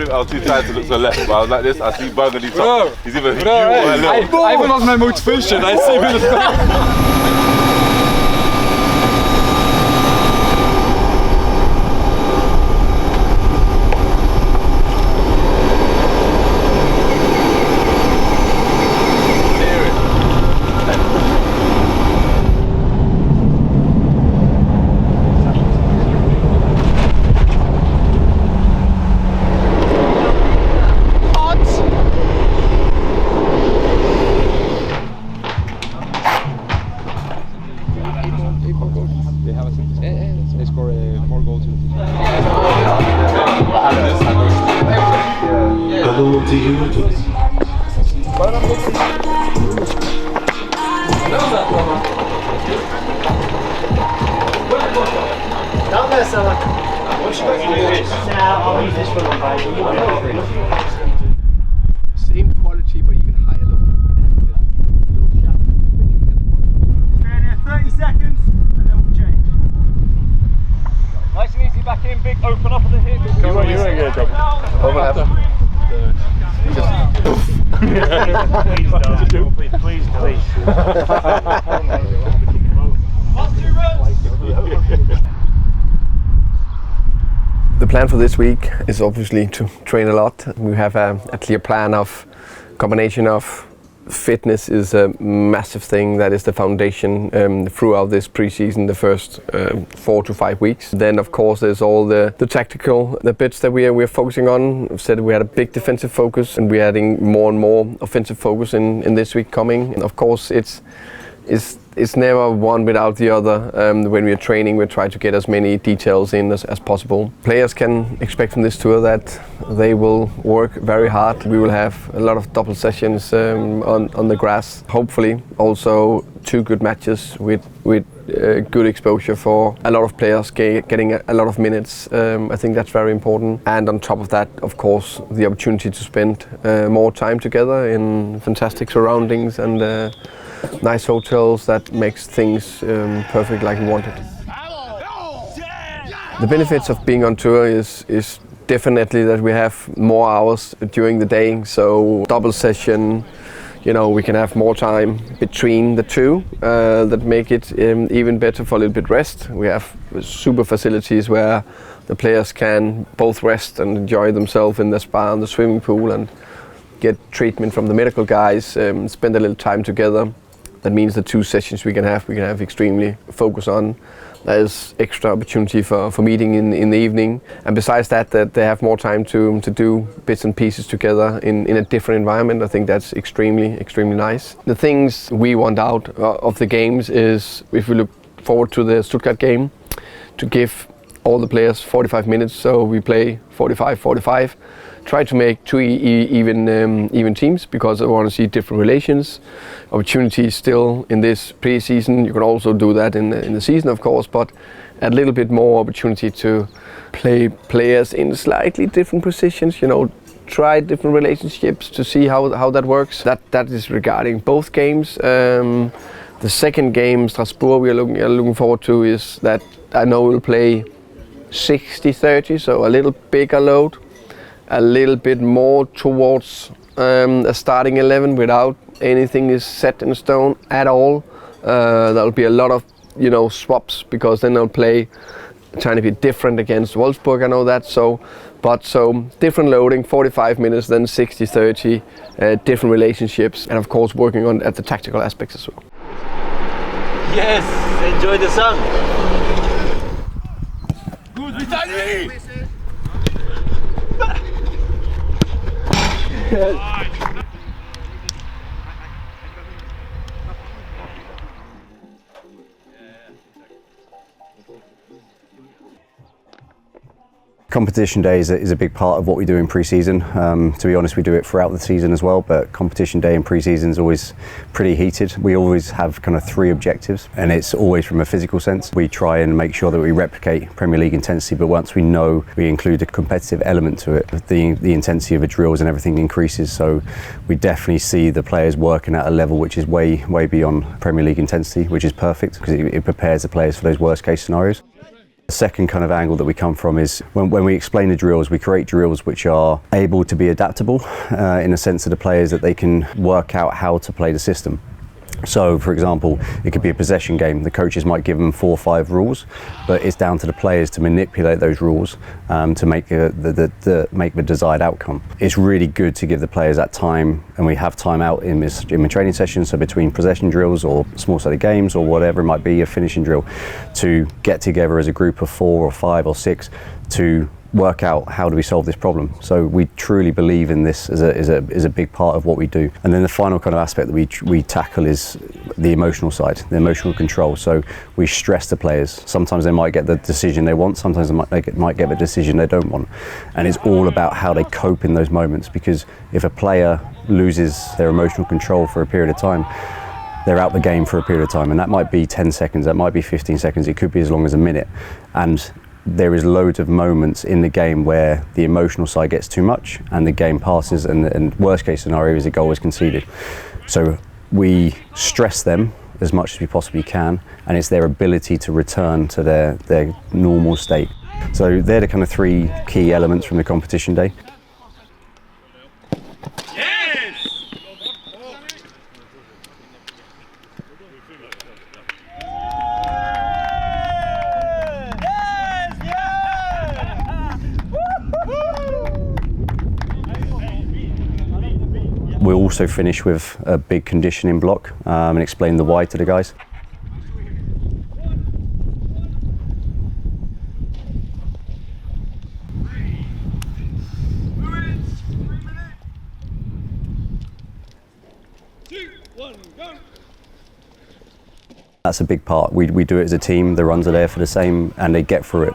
I was too tired to look to the left, but I was like this, I see Burgundy top. He's either you or left. I even lost my motivation, I see him. Down there, Sella. Now I'll use this for the Same quality, but even higher level. 30 seconds, and then we'll change. Nice and easy back in, big open up at the hip. You're in a job. Overlap. Please don't. The plan for this week is obviously to train a lot. We have a clear plan of combination of fitness is a massive thing. That is the foundation throughout this pre-season, the first 4 to 5 weeks. Then of course there's all the tactical, the bits that we're focusing on. I've said we had a big defensive focus and we're adding more and more offensive focus in this week coming. And of course it's never one without the other. When we're training, we try to get as many details in as possible. Players can expect from this tour that they will work very hard. We will have a lot of double sessions on the grass. Hopefully also 2 good matches with good exposure for a lot of players getting a lot of minutes. I think that's very important. And on top of that, of course, the opportunity to spend more time together in fantastic surroundings and nice hotels that makes things perfect like we wanted. The benefits of being on tour is definitely that we have more hours during the day, so double session, you know, we can have more time between the two that make it even better for a little bit rest. We have super facilities where the players can both rest and enjoy themselves in the spa and the swimming pool and get treatment from the medical guys, spend a little time together. That means the 2 sessions we can have extremely focus on. There's extra opportunity for meeting in the evening. And besides that they have more time to do bits and pieces together in a different environment. I think that's extremely nice. The things we want out of the games is, if we look forward to the Stuttgart game, to give all the players 45 minutes, so we play 45. Try to make 2 even teams, because I want to see different relations. Opportunities still in this pre-season. You can also do that in the season, of course, but a little bit more opportunity to play players in slightly different positions. You know, try different relationships to see how that works. That is regarding both games. The second game, Strasbourg, we are looking forward to, is that I know we'll play 60-30, so a little bigger load. A little bit more towards a starting 11 without anything is set in stone at all. There'll be a lot of, you know, swaps, because then they'll play a tiny bit different against Wolfsburg, I know that. So different loading, 45 minutes, then 60-30, different relationships, and of course working on at the tactical aspects as well. Yes, enjoy the sun. Good, Vitaly! Competition day is a big part of what we do in pre-season. To be honest, we do it throughout the season as well, but competition day in pre-season is always pretty heated. We always have kind of 3 objectives, and it's always from a physical sense. We try and make sure that we replicate Premier League intensity, but once we know we include a competitive element to it, the intensity of the drills and everything increases. So we definitely see the players working at a level which is way beyond Premier League intensity, which is perfect because it prepares the players for those worst case scenarios. The second kind of angle that we come from is when we explain the drills, we create drills which are able to be adaptable in the sense of the players that they can work out how to play the system. So, for example, it could be a possession game. The coaches might give them 4 or 5 rules, but it's down to the players to manipulate those rules to make the desired outcome. It's really good to give the players that time, and we have time out in the training sessions, so between possession drills or small-sided games or whatever it might be, a finishing drill, to get together as a group of 4 or 5 or 6 to work out how do we solve this problem. So we truly believe in this as a big part of what we do. And then the final kind of aspect that we tackle is the emotional side, the emotional control. So we stress the players. Sometimes they might get the decision they want, sometimes they might get the decision they don't want. And it's all about how they cope in those moments, because if a player loses their emotional control for a period of time, they're out the game for a period of time, and that might be 10 seconds, that might be 15 seconds, it could be as long as a minute. And there is loads of moments in the game where the emotional side gets too much and the game passes, and worst case scenario is a goal is conceded. So we stress them as much as we possibly can, and it's their ability to return to their normal state. So they're the kind of 3 key elements from the competition day. We'll also finish with a big conditioning block and explain the why to the guys. That's a big part. We do it as a team. The runs are there for the same, and they get through it.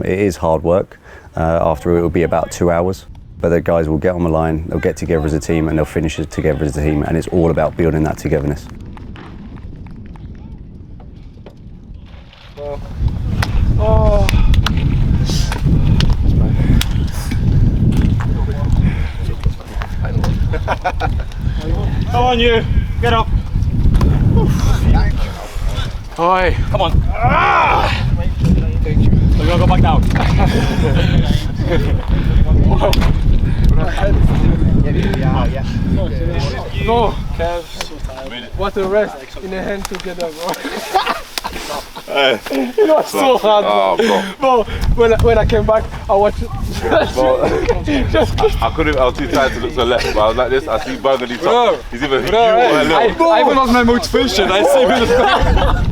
It is hard work. After it will be about 2 hours. But the guys will get on the line, they'll get together as a team, and they'll finish it together as a team, and it's all about building that togetherness. Come on, you. Get up. Oi. Come on. We're gonna go back down. No, Kev. What a rest in the hand together, bro. It was so hard, bro. When I came back, I watched it. I couldn't. I was too tired to look to the left, but I was like this. I see Burgundy top. He's either you or left. I even lost my motivation. I see him.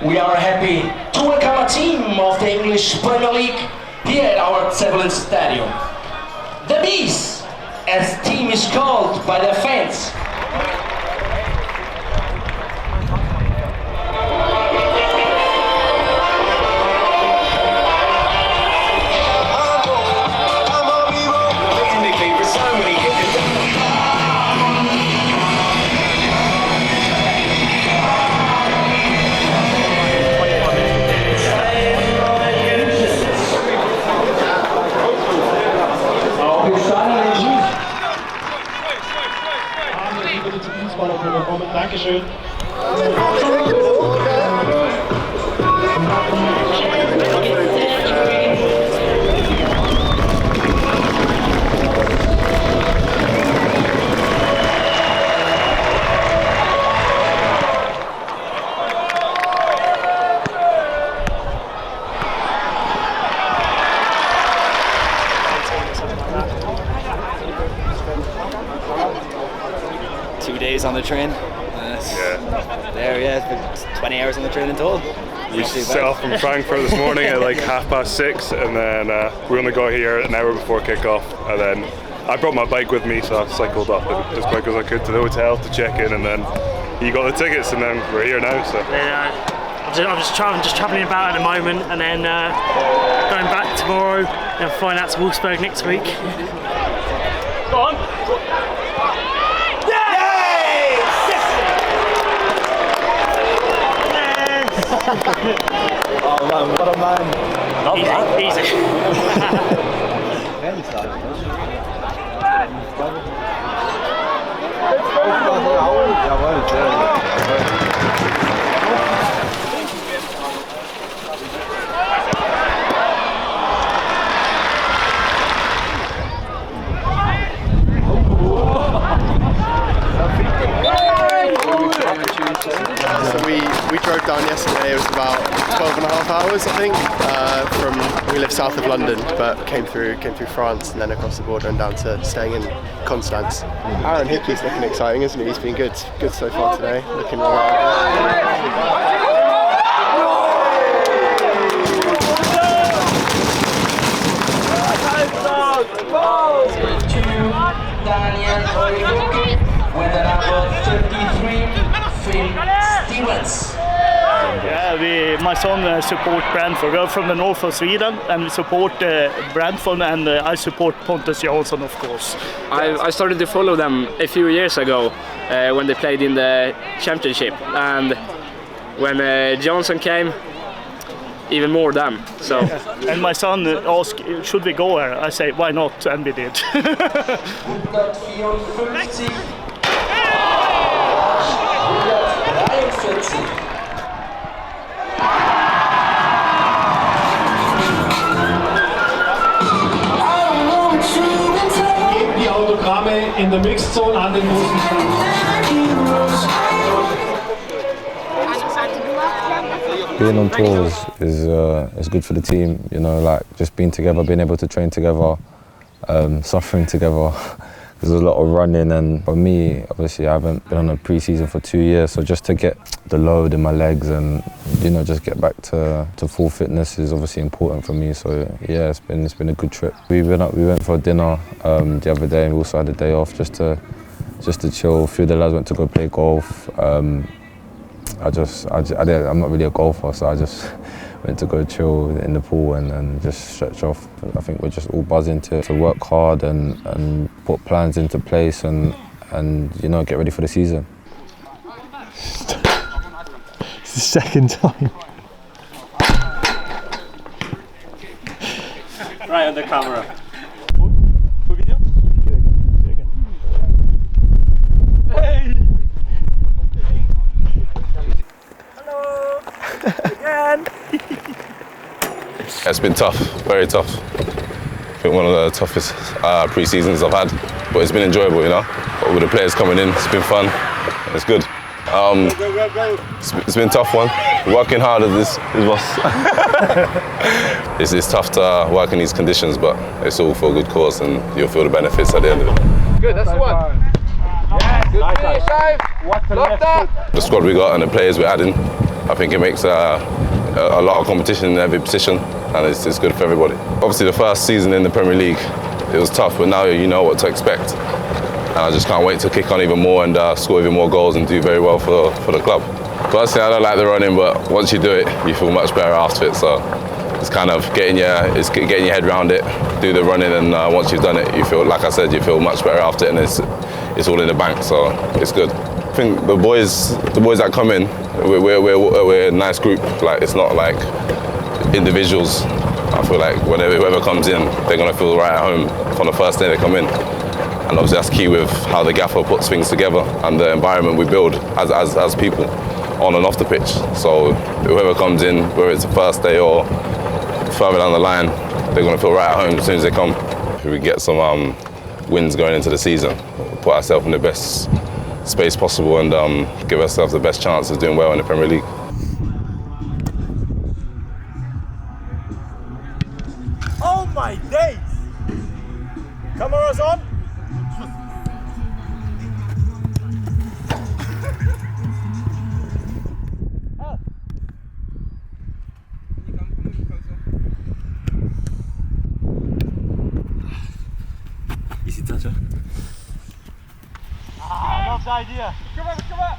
We are happy to welcome a team of the English Premier League here at our Zeppelin Stadium. The Bees, as the team is called by their fans. Dankeschön. On the train. It's been 20 hours on the train in total. We set off from Frankfurt this morning at like 6:30, and then we're going to go here an hour before kick-off, and then I brought my bike with me, so I cycled up as quick as I could to the hotel to check in, and then you got the tickets, and then we're here now. So. I'm just travelling about at the moment, and then going back tomorrow and flying out to Wolfsburg next week. Go on! Yay! Oh man, what a man! Easy. So we drove down yesterday. It was about 12 and a half hours, I think. We live south of London, but came through France and then across the border and down to staying in Constance. Aaron Hickey's looking exciting, isn't he? He's been good so far today. Looking really with the number 53, Phil Stevens. Yeah, my son support Brentford. We're from the north of Sweden, and we support Brentford, and I support Pontus Jansson, of course. I started to follow them a few years ago when they played in the championship, and when Johnson came, even more them. So. Yeah. And my son asked, should we go there? I say, why not? And we did. Die Autogramme in der Mixzone an den großen Stand. Being on tour is good for the team, you know, like just being together, being able to train together, suffering together. There's a lot of running, and for me, obviously I haven't been on a pre-season for 2 years, so just to get the load in my legs and, you know, just get back to full fitness is obviously important for me. So yeah, it's been a good trip. We went for dinner the other day, and we also had a day off just to chill. A few of the lads went to go play golf. I'm not really a golfer, so I just went to go chill in the pool and just stretch off. I think we're just all buzzing to work hard and put plans into place and you know, get ready for the season. It's the second time. Right on the camera. Hey! Again! It's been tough, very tough. I think one of the toughest pre-seasons I've had, but it's been enjoyable, you know. But with the players coming in, it's been fun. It's good. It's been a tough one. Working hard at this was. It's tough to work in these conditions, but it's all for a good cause, and you'll feel the benefits at the end of it. Good, that's the one. Yeah, good finish, Dave. Love that. The squad we got and the players we're adding, I think it makes a lot of competition in every position, and it's good for everybody. Obviously, the first season in the Premier League, it was tough, but now you know what to expect. And I just can't wait to kick on even more and score even more goals and do very well for the club. Personally, I don't like the running, but once you do it, you feel much better after it. So it's kind of getting your head around it, do the running, and once you've done it, you feel, like I said, you feel much better after it, and it's all in the bank. So it's good. I think the boys that come in, we're a nice group. Like, it's not like individuals. I feel like whoever comes in, they're gonna feel right at home from the first day they come in. And obviously that's key with how the gaffer puts things together and the environment we build as people on and off the pitch. So whoever comes in, whether it's the first day or further down the line, they're gonna feel right at home as soon as they come. If we get some wins going into the season, put ourselves in the best space possible and give ourselves the best chance of doing well in the Premier League. Oh my days! Cameras on! Easy touch, huh? Ah, love the idea. Come on, come on!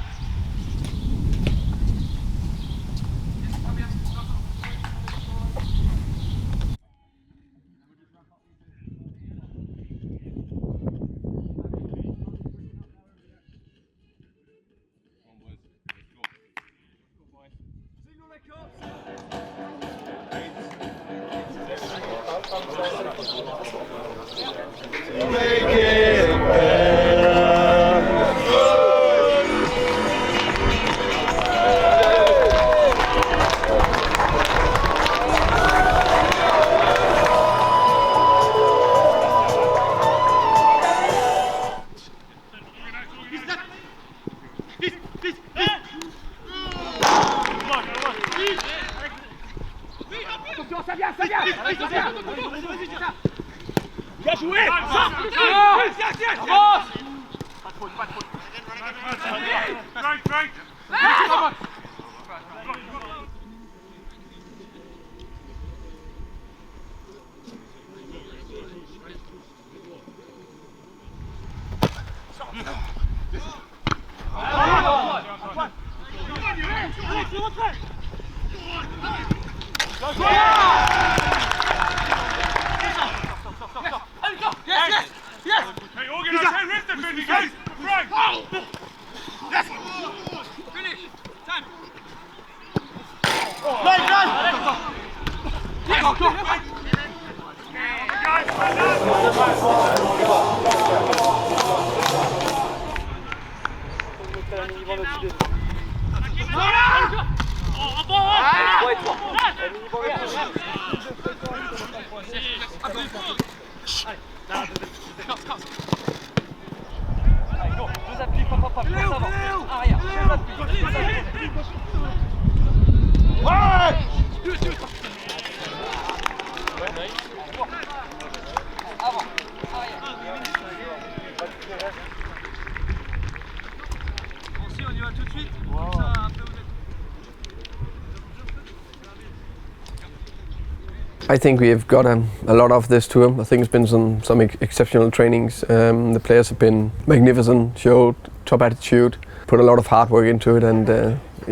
I think we have got a lot of this tour. I think it's been some exceptional trainings. The players have been magnificent, showed top attitude, put a lot of hard work into it, and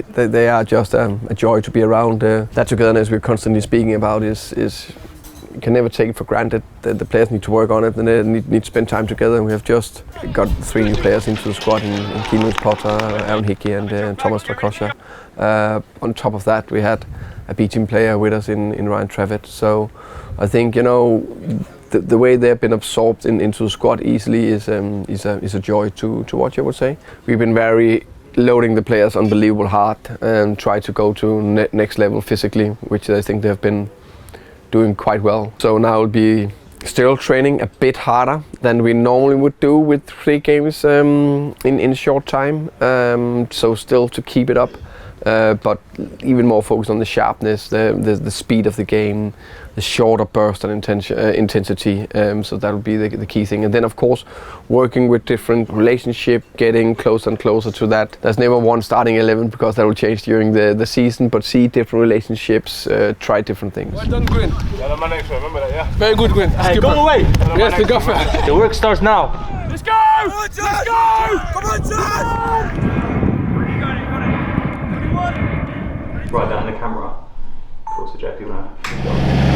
they are just a joy to be around. That togetherness we're constantly speaking about is you can never take it for granted. The players need to work on it, and they need to spend time together. And we have just got 3 new players into the squad in Keanu Potter, Aaron Hickey and Thomas Strakosha. On top of that, we had a B-team player with us in Ryan Travitt. So I think, you know, the way they've been absorbed into the squad easily is a joy to watch, I would say. We've been very loading the players unbelievable hard and try to go to next level physically, which I think they've been doing quite well. So now it'll be still training a bit harder than we normally would do with 3 games in a short time. So still to keep it up. But even more focused on the sharpness, the speed of the game, the shorter burst and intensity. So that will be the key thing. And then, of course, working with different relationship, getting closer and closer to that. There's never one starting 11 because that will change during the season. But see different relationships, try different things. Well done, Gwyn. Remember that, yeah? Very good, Gwyn. Hey, go away! Yes, the gaffer. The work starts now. Let's go! Let's go! Come on, John! Right down the camera. Of course, the JP